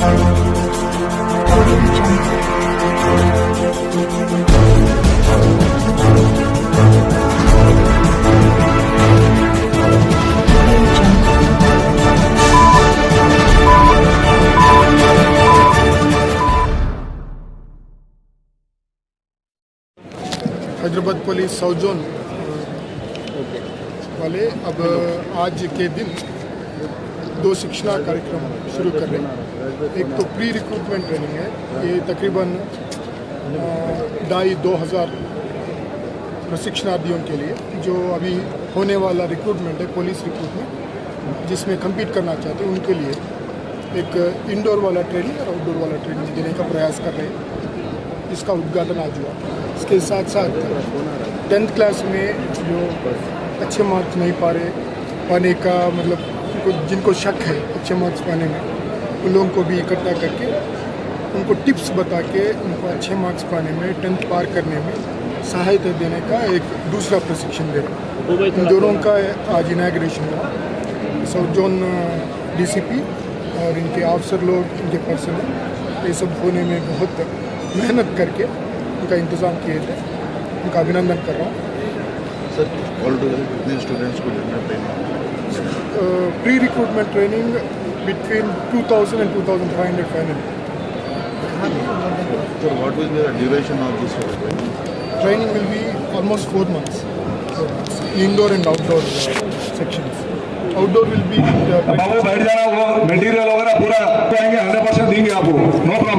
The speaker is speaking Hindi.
हैदराबाद पुलिस साउथ जोन वाले अब आज के दिन 2 शिक्षण कार्यक्रम शुरू कर रहे हैं। एक तो प्री रिक्रूटमेंट ट्रेनिंग है, ये तकरीबन 2,500 प्रशिक्षणार्थियों के लिए जो अभी होने वाला रिक्रूटमेंट है, पुलिस रिक्रूटमेंट, जिसमें कम्पीट करना चाहते हैं उनके लिए एक इंडोर वाला ट्रेनिंग और आउटडोर वाला ट्रेनिंग देने का प्रयास कर रहे हैं, जिसका उद्घाटन आज हुआ। इसके साथ साथ 10th क्लास में जो अच्छे मार्क्स नहीं पाने का मतलब जिनको शक है अच्छे मार्क्स पाने में, उन लोगों को भी इकट्ठा करके उनको टिप्स बता के उनको अच्छे मार्क्स पाने में, 10th पार करने में सहायता देने का एक दूसरा प्रशिक्षण दे रहा है। इन दोनों का आज इनॉग्रेशन हुआ। साउथ जोन DCP और इनके अफसर लोग, इनके पर्सनल, ये सब होने में बहुत मेहनत करके उनका इंतज़ाम किए थे। उनका अभिनंदन कर रहा हूँ। सर, ऑल टुगेदर कितने स्टूडेंट्स को training? Pre recruitment training between 2,000 and 2,500 finally. So what will be the duration of this training? Training will be almost 4 months. Indoor and outdoor sections. Outdoor will be बाबू बैठ जाना, वो मटेरियल वगैरह पूरा आएंगे, 100% देंगे आपको, नो प्रॉब्लम।